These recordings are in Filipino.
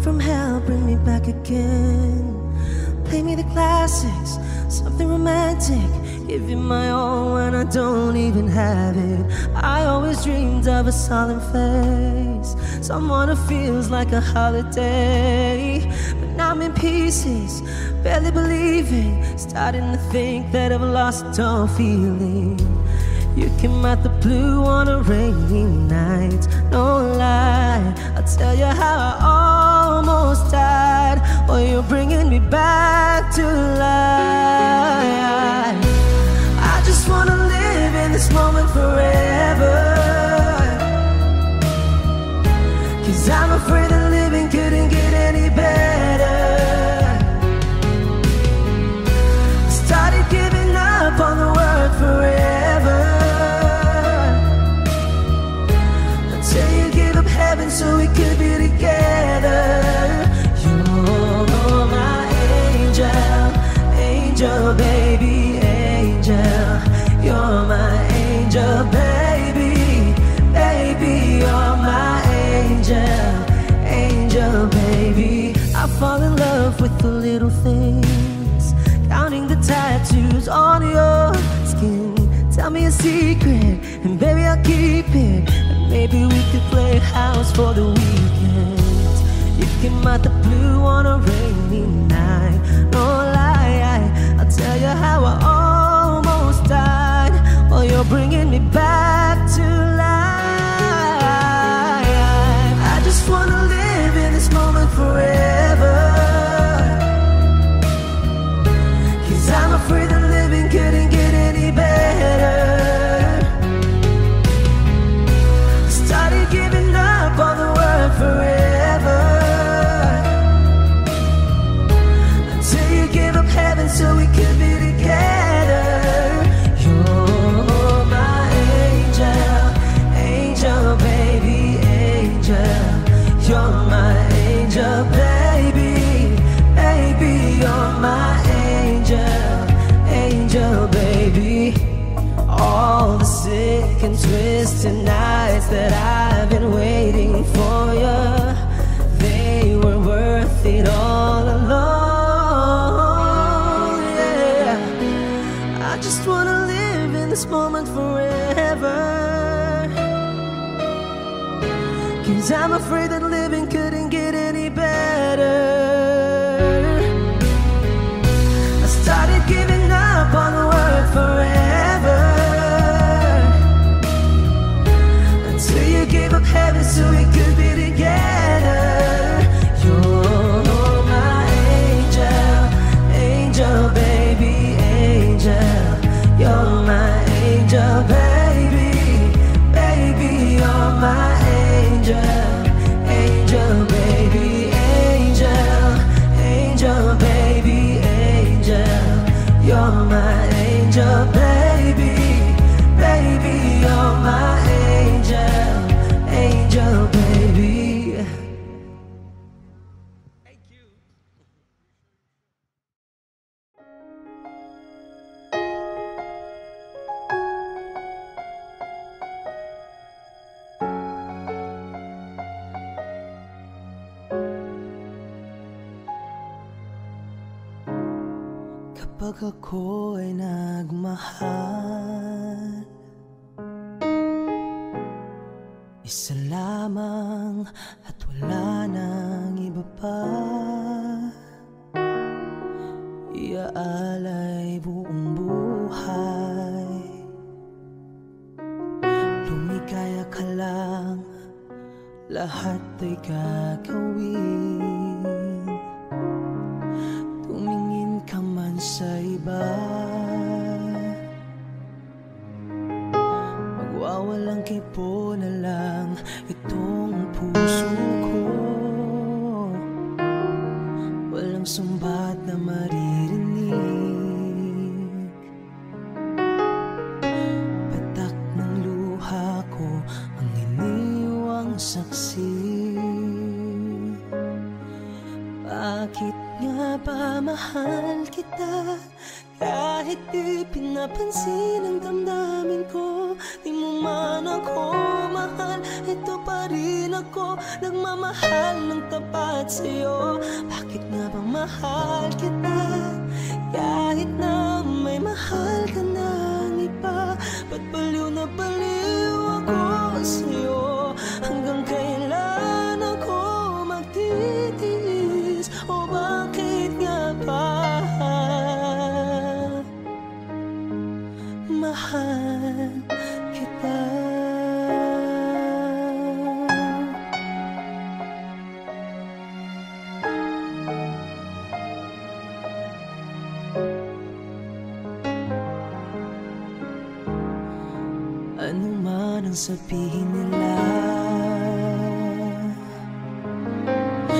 from hell, bring me back again. Play me the classics, something romantic. Give you my all when I don't even have it. I always dreamed of a solemn face, someone who feels like a holiday. But now I'm in pieces, barely believing, starting to think that I've lost all feeling. You came out the blue on a rainy night, no lie. I'll tell you how I almost died, while you're bringing me back to life. I just wanna live in this moment forever, 'cause I'm afraid that living couldn't get any better. Started giving up on the word forever, until you gave up heaven so we could be together. You're my angel, angel baby, angel. You're my angel baby, baby. You're my angel, angel baby. I fall in love with the little things, counting the tattoos on your skin. Tell me a secret, and baby I'll keep it. And maybe we could play house for the weekend. You came out the blue on a rainy night, no lie. I'll tell you how I almost died, while you're bringing me back to life. I just wanna live in this moment forever, 'cause I'm afraid that living couldn't get any better. Started giving up on the word forever, until you gave up heaven so we could be together. You're my angel, angel baby, angel. You're my angel baby, baby. You're my angel, angel baby. All the sick and twisted nights that I've been waiting for you, they were worth it all alone. Yeah, I just wanna live in this moment forever, 'cause I'm afraid that living couldn't get any better. I started giving up on the word forever, until you gave up heaven so we could be together. You're my angel, angel baby, angel. You're my angel baby, baby. You're my angel, angel baby, angel, angel baby, angel. You're my angel baby, baby. You're my angel, angel baby. Thank you. Kapag ako ay nagmahal, isa lamang at wala nang iba pa. Iaalay buong buhay, lumikaya ka lang, lahat ay gagawin. Tumingin ka man sa iba, magwawalang kipo na lang itong puso ko. Walang sumbat na maririnig, patak ng luha ko ang iniwang saksi. Bakit nga ba mahal kita? Kahit di pinapansin ang damdamin ko, di mo man ako mahal, ito pa rin ako, nagmamahal ng tapat sa'yo. Bakit nga ba mahal kita? Kahit na may mahal ka ng iba, ba't baliw na baliw ako sa'yo? Hanggang kailan ako magtitiis? O bakit nga ba mahal kita? Ano man ang sabihin nila,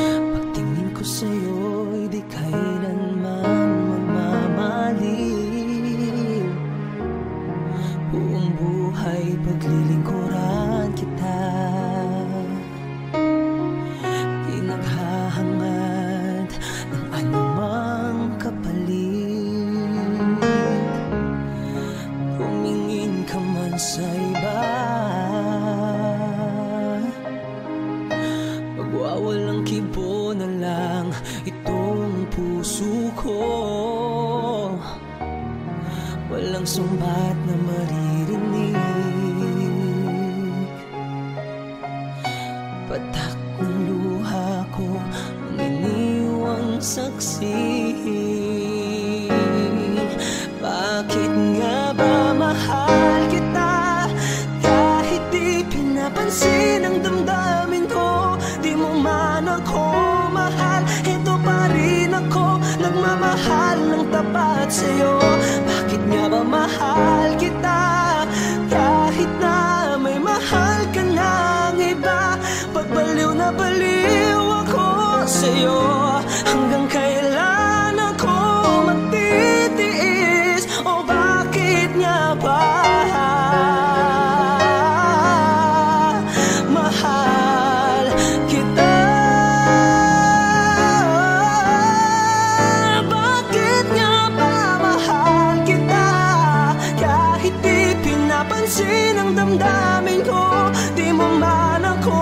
pagtingin ko sa'yo'y di kailanman magmamaliw. Buong buhay paglilingkuran kita, di naghahangad ng anumang kapalit. Humingin ka man sa iba, magwawalang kibo na lang itong puso ko. Walang sumbat na maririnig, patak ng luha ko ang iniwang saksi. Bakit nga ba mahal kita? Kahit di pinapansin ang damdamin ko, di mo man ako mahal, ito pa rin ako, nagmamahal ng tapat sa'yo. Bakit nga ba mahal kita? Kahit na may mahal ka ng iba, pagbaliw na baliw ako sa'yo. Hanggang kailan ako magtitiis? O bakit nga ba mahal kita? Bakit nga ba mahal kita? Kahit di pinapansin ang damdamin ko, di mo man ako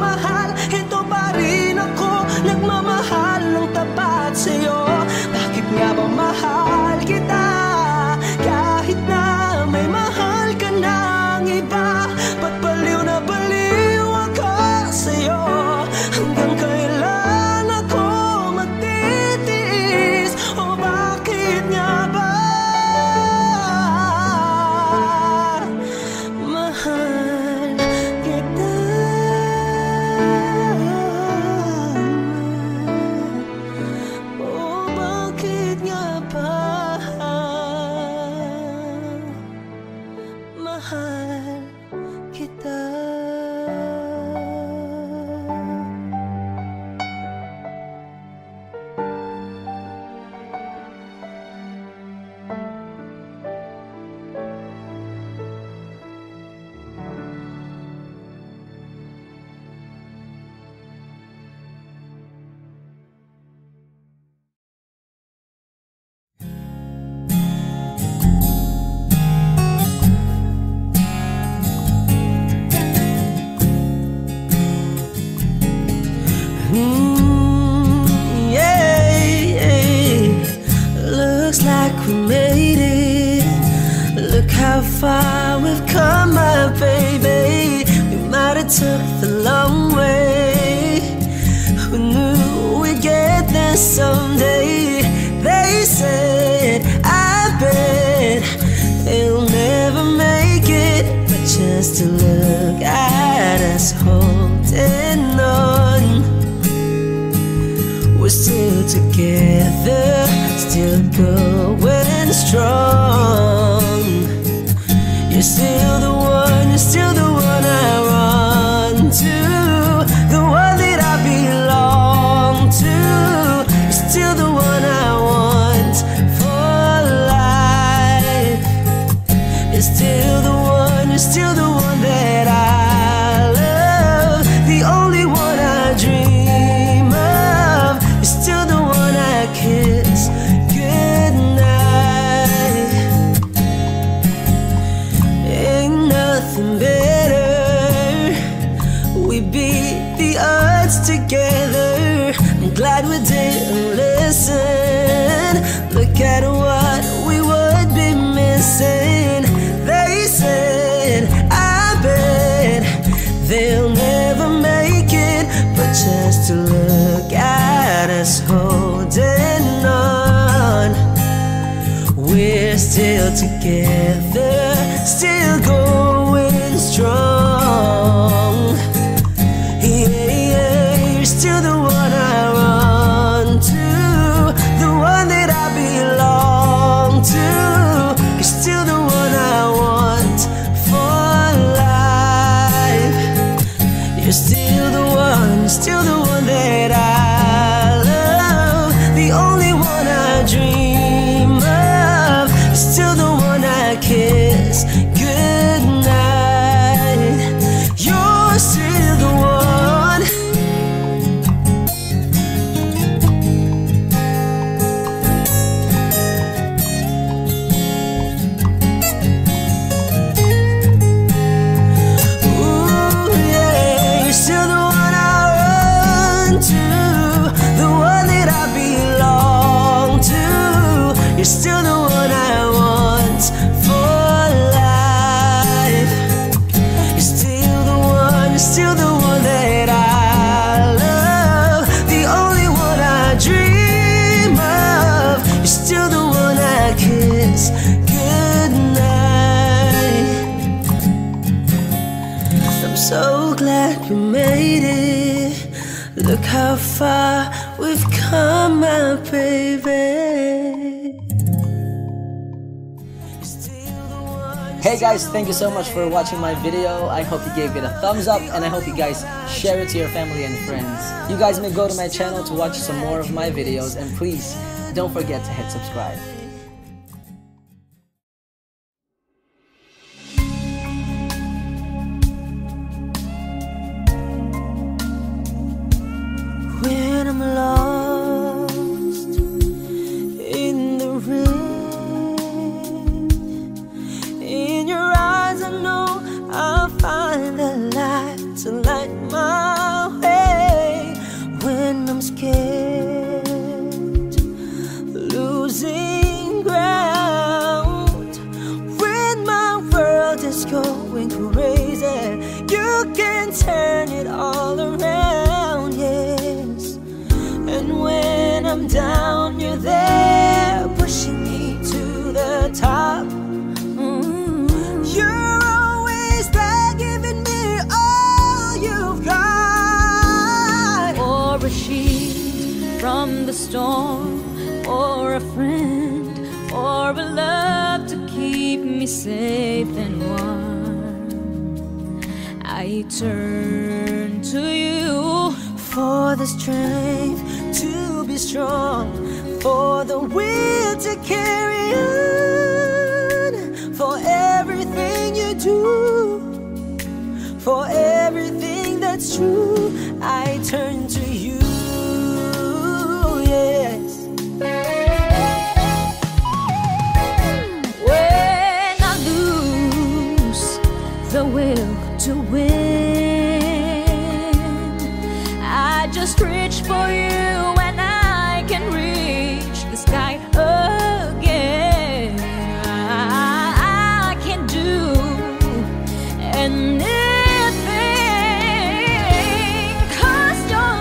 mahal, ito pa rin ako, nagmamahal ng tapat sa'yo. Bakit nga ba mahal kita? Kahit na may mahal ka ng iba, ba't baliw na baliw ako sa'yo? Hanggang kailan ako magtitiis? O bakit nga ba mahal kita? O bakit nga ba mahal kita? Looks like we made it. Look how far we've come, my baby. We might have took the long way. Who knew we'd get there someday? They said, I bet they'll never make it, but just to look at us holding on, we're still together, still going strong. You're still the one, you're still the one I run to, the one that I belong to. You're still the one I want for life. You're still the one, you're still the one that I love, the only one I dream of. You're still glad we didn't listen. Look at what we would be missing. They said, I bet they'll never make it, but just to look at us holding on, we're still together, still going strong. Yeah, you're still the one I run to, the one that I belong to. You're still the one I want for life. You're still the one that I love, the only one I dream of. You're still the one I kiss goodnight. You're still the one. You're still the one I want for life. You're still the one that I love, the only one I dream of. You're still the one I kiss goodnight. I'm so glad we made it. Look how far we've come, my baby. Hey guys, thank you so much for watching my video. I hope you gave it a thumbs up, and I hope you guys share it to your family and friends. You guys may go to my channel to watch some more of my videos, and please don't forget to hit subscribe. When I'm lost in the rain, in your eyes I know I'll find the light to light my way. When I'm scared, losing ground, when my world is going crazy, you can turn it all around, yes. And when I'm down, you're there, pushing me to the top. You're always there, giving me all you've got. Or a sheet from the storm, or a friend, or a love to keep me safe and warm. I turn to you for the strength to be strong, for the will to carry on, for everything you do, for everything that's true. I turn to you, yes. when I lose the will to win. I just reach for you and I can reach the sky again. I can do anything, 'cause your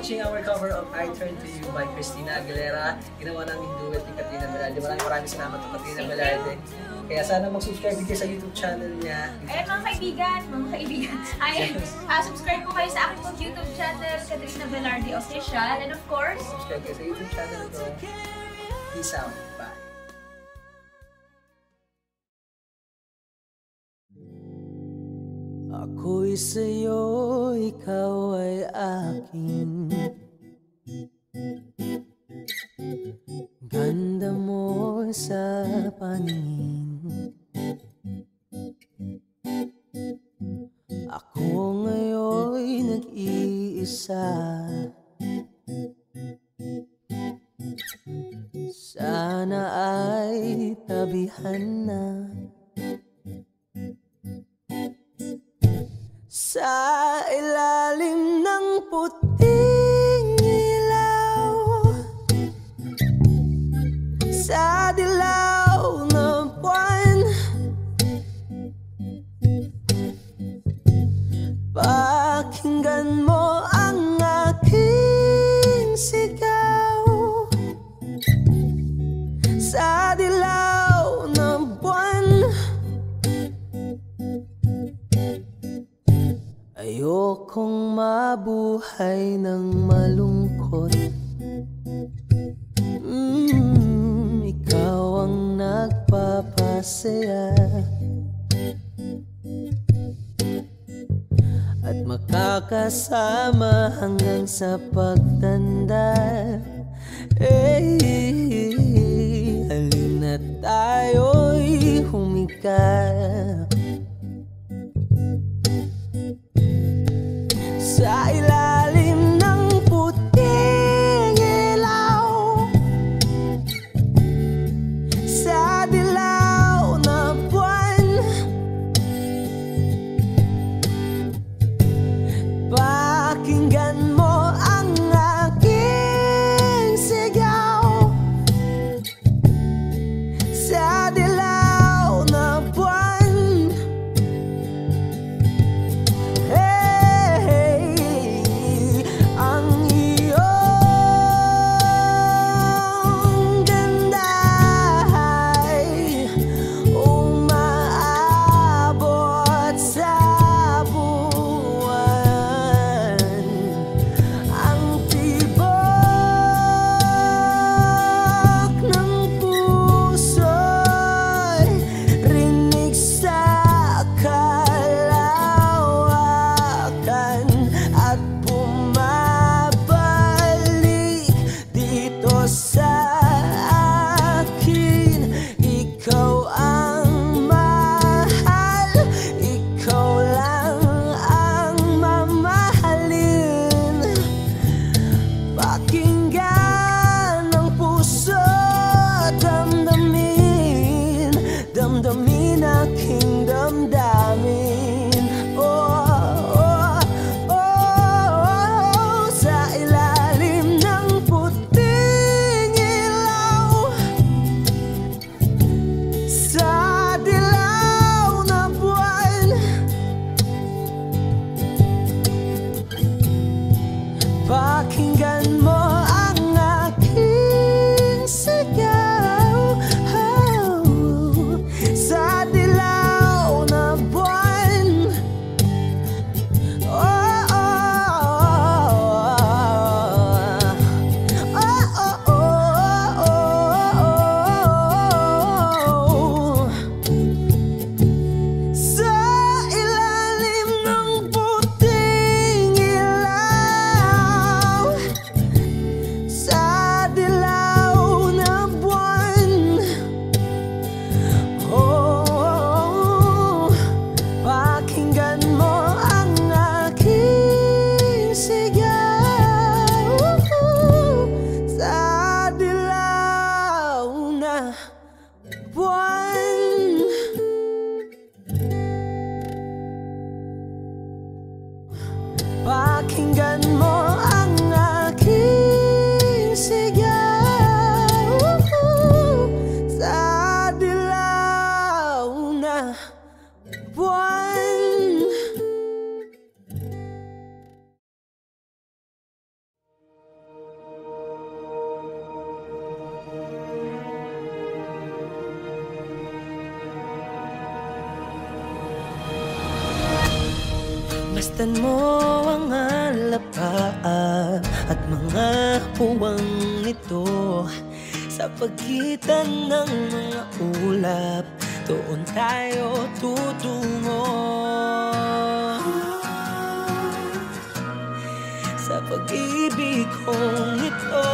watching our cover of I Turn to You by Christina Aguilera. Ginawa namin duet ni Katrina Velarde. Maraming salamat to Katrina Velarde. Kaya sana mag-subscribe din kayo sa YouTube channel niya. Mga kaibigan, subscribe po kayo sa aking pong YouTube channel, Katrina Velarde Official. And of course, Subscribe kayo sa YouTube channel ko. Peace out. Bye. Ako'y sa'yo, ikaw ay akin. Ganda mo sa paningin. Ako ngayon'y nag-iisa. Sana ay tabihan na. Sa ilalim ng puting ilaw, sa dilaw ng buwan, pakinggan mo ang aking sigaw. Sa dilaw ng buwan, ayokong mabuhay ng malungkot. Ikaw ang nagpapasaya at makakasama hanggang sa pagtanda. Halina tayo'y humikap sa ilalim ng puting ilaw, sa dilaw na buwan, pakinggan mo ang aking sigaw. Sa dilaw na buwan, Lapitan mo ang alapaan at mga puwang ito. Sa pagitan ng mga ulap, doon tayo tutungo. Sa pag-ibig kong ito,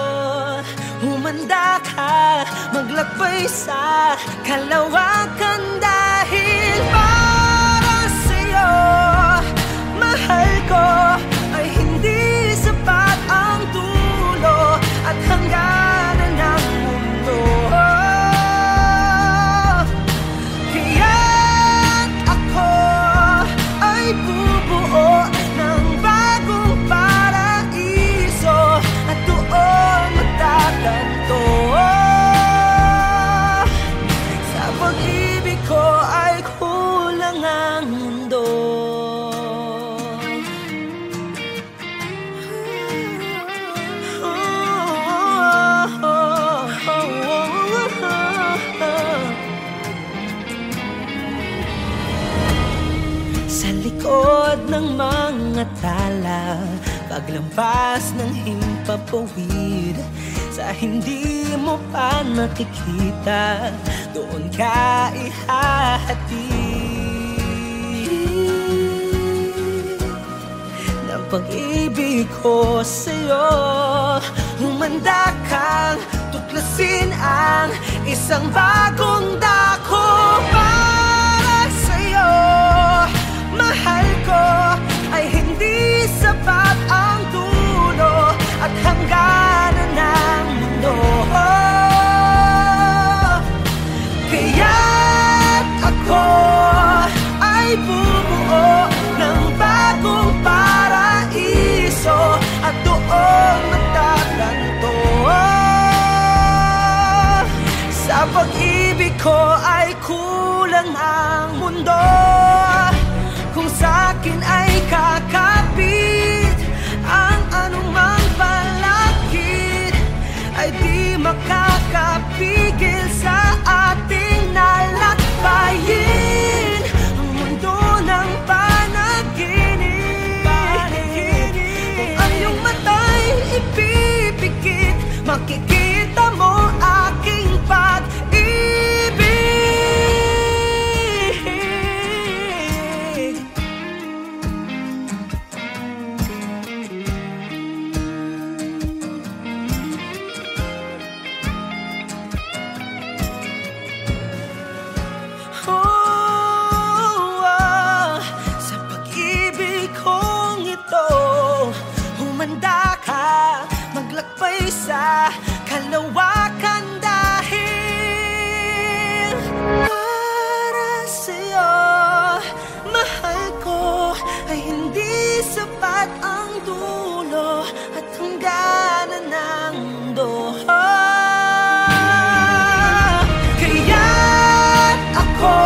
humanda ka, maglakbay sa kalawakan dahil para sa'yo, mahal ko, ay hindi sapat ang dulo at hangganan ng mundo. Kaya't ako ay bubuo ng bagong paraiso at doon magtatanto. Sa pag-ibig ko ay kulang ang mundo. Sa likod ng mga tala, paglampas ng himpapawid, sa hindi mo pa nakikita, doon ka ihahatid ng pag-ibig ko sa'yo. Humanda kang tuklasin ang isang bagong dako para sa'yo. Mahal ko, ay hindi sapat ang dulo at hangganan ng mundo. Kaya't ako ay bubuo ng bagong paraiso at doon magtatanto. Sa pag-ibig ko ay kulang ang mundo. Kung sa'kin ay kakapit ang anumang balakid, ay di makakapigil sa ating nalakbayin ang mundo ng panaginip. Kung ang iyong mata'y ipipikit, makikita mo aking pag-ibig. Sa pag-ibig kong ito, humanda ka, maglakbay sa kalawakan dahil para sa'yo, mahal ko, ay hindi sapat ang dulo at hangganan ng mundo. Kaya't ako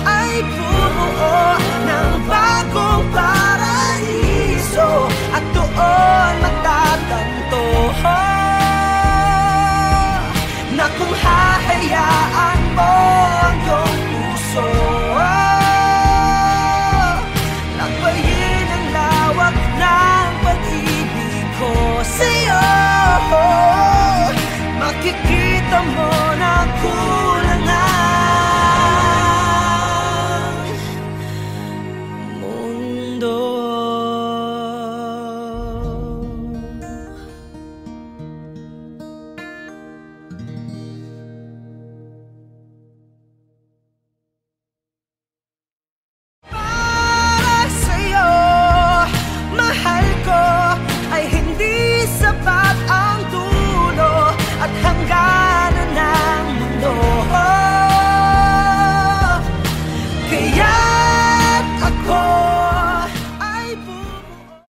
ay bubuo ng bagong paraiso at doon magtatanto. Na kung hahayaan mo ang iyong puso, lakbayin ang lawak ng pag-ibig ko sa'yo. Makikita mo na kulang ang mundo. Para sa'yo, mahal ko, ay hindi sapat ang dulo at hangganan ng mundo. Kaya't ako ay bubuo.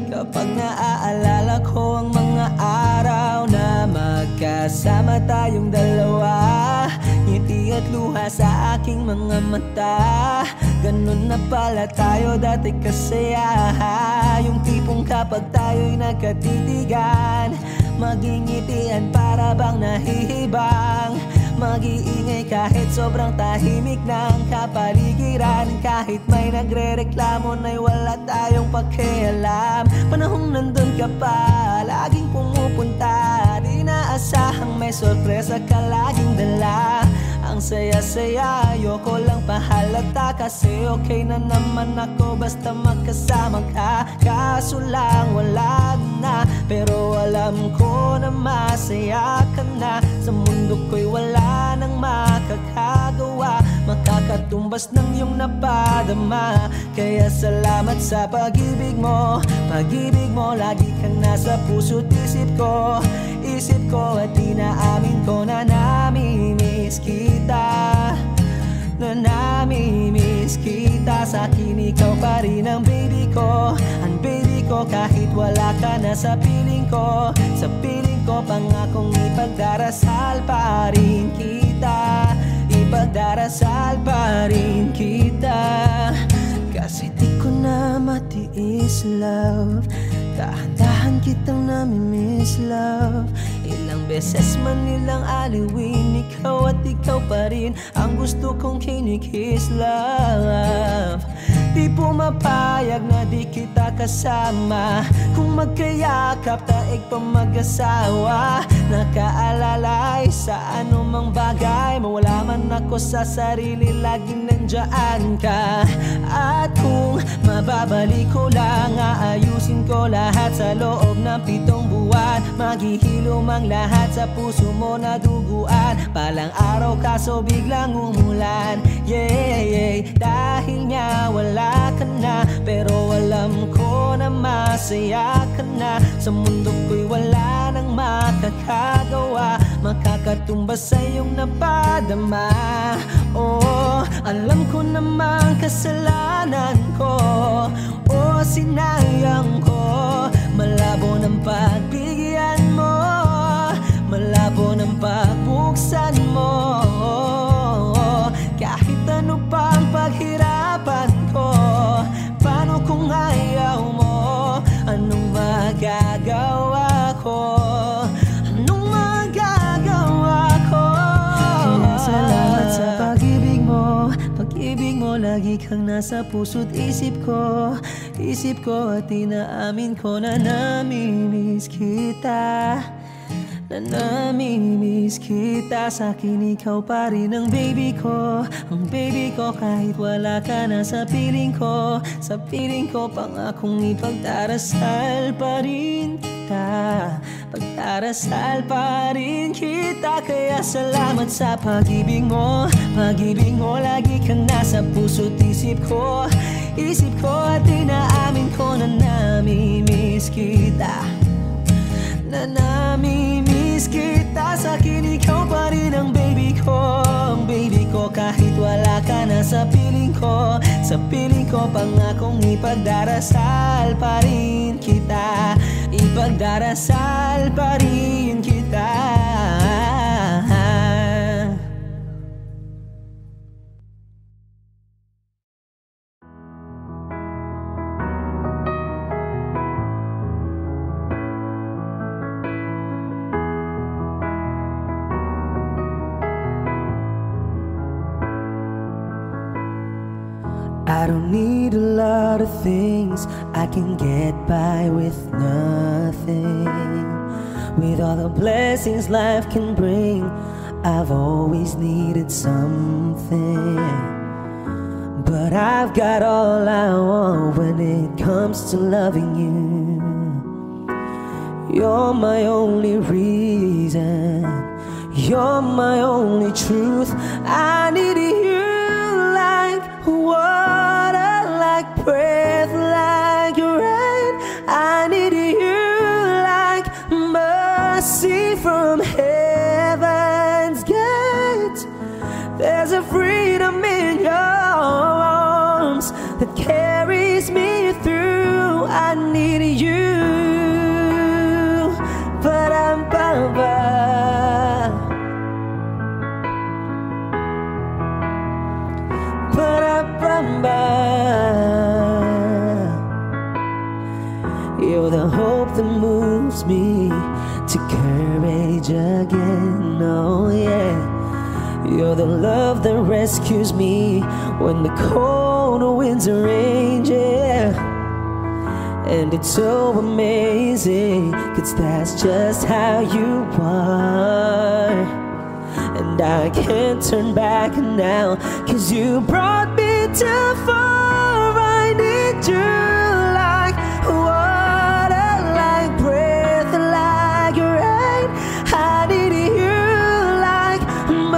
Kapag naaalala ko ang mga araw na magkasama tayong dalawa, ngiti at luha sa aking mga mata. Ganun na pala tayo dati kasi yung tipong kapag tayo'y nagkatitigan, magingitian para bang nahihibang. Mag-iingay kahit sobrang tahimik ng kapaligiran. Kahit may nagre-reklamo na'y wala tayong pakialam. Panahong nandun ka pa, laging pumupunta. Di naasahang may sorpresa ka laging dala. Ang saya-saya, ayoko lang pahalata. Kasi okay na naman ako basta magkasama ka. Kaso lang wala na, pero alam ko na masaya ka na. Sa mundo ko'y wala nang makakagawa, makakatumbas ng iyong napadama. Kaya salamat sa pag-ibig mo. Pag-ibig mo, lagi kang nasa puso't isip ko. Isip ko at inaamin ko na namimiss kita. Na namimiss kita. Sa'kin ikaw pa rin ang baby ko. Ang baby ko kahit wala ka na sa piling ko. Sa piling ko pangakong ipagdarasal pa rin kita. Ipagdarasal pa rin kita. Kasi di ko na matiis love. Dahan-dahan kitang namimiss love. Ilang beses man nilang aliwin, ikaw at ikaw pa rin ang gusto kong kinikiss love. Di pumapayag na di kita kasama. Kung magkayakap taig pa mag-asawa. Nakaalalay sa anumang bagay. Mawala man ako sa sarili, laging nandiyan ka. At kung mababalik ko lang, aayusin ko lahat sa loob ng 7 buwan. Maghihilom ang lahat sa puso mo na duguan. Palang araw kaso biglang umulan. Yeah, yeah. Dahil nga wala ka na, pero alam ko na masaya ka na. Sa mundo ko'y wala nang makakagawa, makakatumbas sa iyong napadama. Oh, alam ko namang kasalanan ko. Oh, sinayang ko. Malabo ng pagbigyan mo, malabo ng pagbuksan mo. Kahit ano pang paghirapan ko, paano kung ayaw mo? Anong magagawa ko? Anong magagawa ko? Kaya salamat sa pag-ibig mo. Pag-ibig mo, lagi kang nasa puso't isip ko. Isip ko at inaamin ko na namimiss kita. Na namimiss kita. Sa'kin ikaw pa rin ang baby ko. Ang baby ko kahit wala ka na sa piling ko. Sa piling ko pangakong ipagdarasal pa rin kita. Pagdarasal pa rin kita. Kaya salamat sa pag-ibig mo. Pag-ibig mo, lagi kang nasa puso't isip ko. Isip ko at inaamin ko na namimiss kita. Na namimiss kita. Sa'kin ikaw pa rin ang baby ko. Ang baby ko kahit wala ka na sa piling ko. Sa piling ko pangakong ipagdarasal pa rin kita. Ipagdarasal pa rin kita. I don't need a lot of things, I can get by with nothing. With all the blessings life can bring, I've always needed something. But I've got all I want when it comes to loving you. You're my only reason, you're my only truth. I need you like water, like breath, like rain. I need you like mercy from heaven's gate. There's a freedom in your arms that carries me through. I need you. me to courage again. Oh yeah, you're the love that rescues me when the cold winds are raging. And it's so amazing, 'cause that's just how you are. And I can't turn back now, 'cause you brought me too far. I need you like water, like breath, like rain. I need you like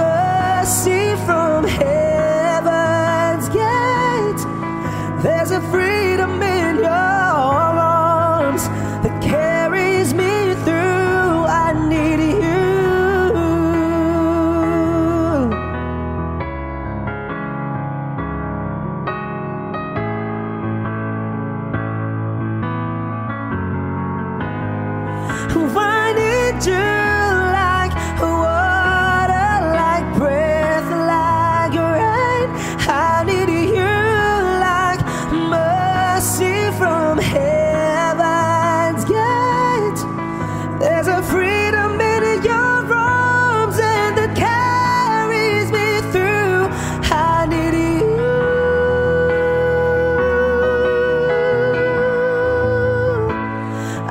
mercy from heaven's gate. There's a freedom in your arms that carries me through. I need you. I need you like water, like breath, like rain. I need you like mercy from heaven's gate. There's a freedom in your arms and that carries me through. I need you.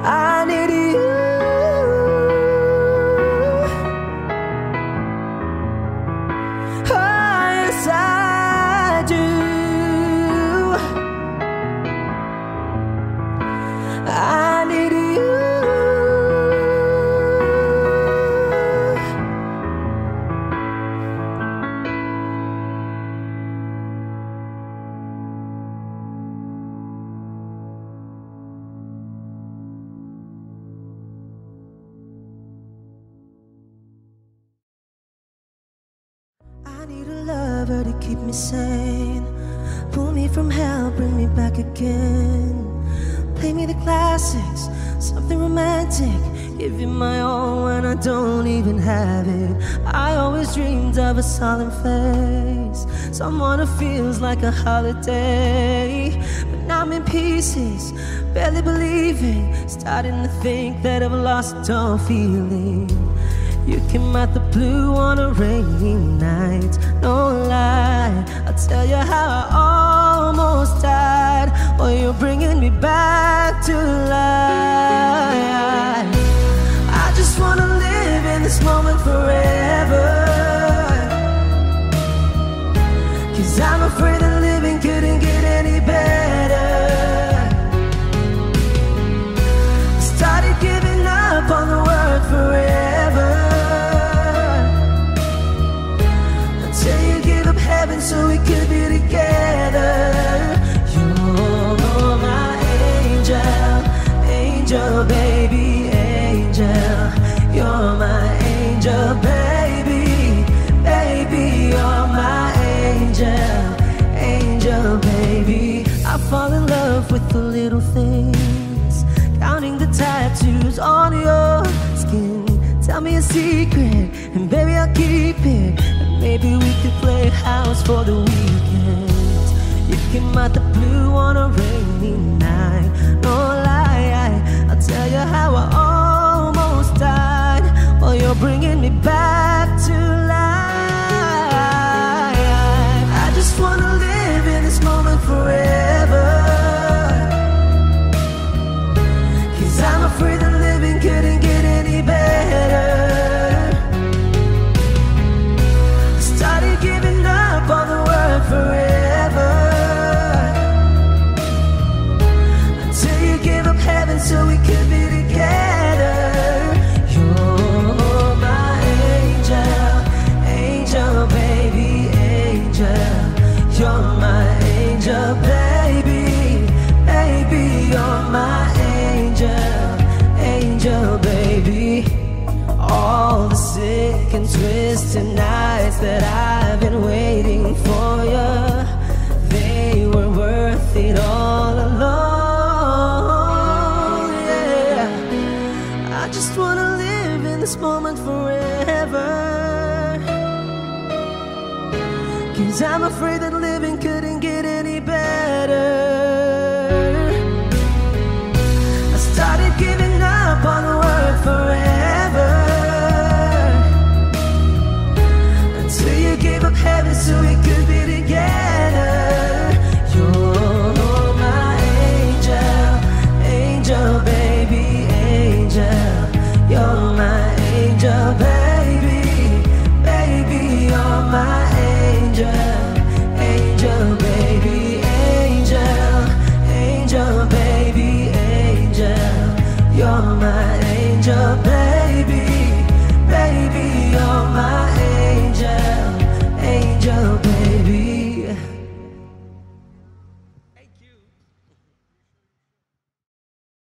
I need you. Oh, yes, I do. I need you. I need a lover to keep me sane. Pull me from hell, bring me back again. Play me the classics, something romantic. Give you my all when I don't even have it. I always dreamed of a solemn face, someone who feels like a holiday. But now I'm in pieces, barely believing, starting to think that I've lost all feeling. You came out the blue on a rainy night, no lie. I'll tell you how I almost died, while you're bringing me back to life. I just wanna live in this moment forever, 'cause I'm afraid that living couldn't get any better. I started giving up on the word forever, until you gave up heaven so we could be together. You're my angel, angel baby, angel. You're my angel baby, baby. You're my angel, angel baby. I fall in love with the little things, counting the tattoos on your skin. Tell me a secret, and baby I'll keep it. And maybe we could play house for the weekend. You came out the blue on a rainy night, no lie. I'll tell you how I almost died, while you're bringing me back to life. I just wanna live in this moment forever, 'cause I'm afraid that living couldn't get any better. I started giving up on the word forever, until you gave up heaven so we could be together. You're my angel, angel baby, angel. You're my angel baby, baby. You're my angel, angel baby. All the sick and twisted nights that I've been waiting for you, they were worth it all alone. Yeah, I just wanna live in this moment forever, 'cause I'm afraid that living couldn't get any better. I started giving up on the world forever.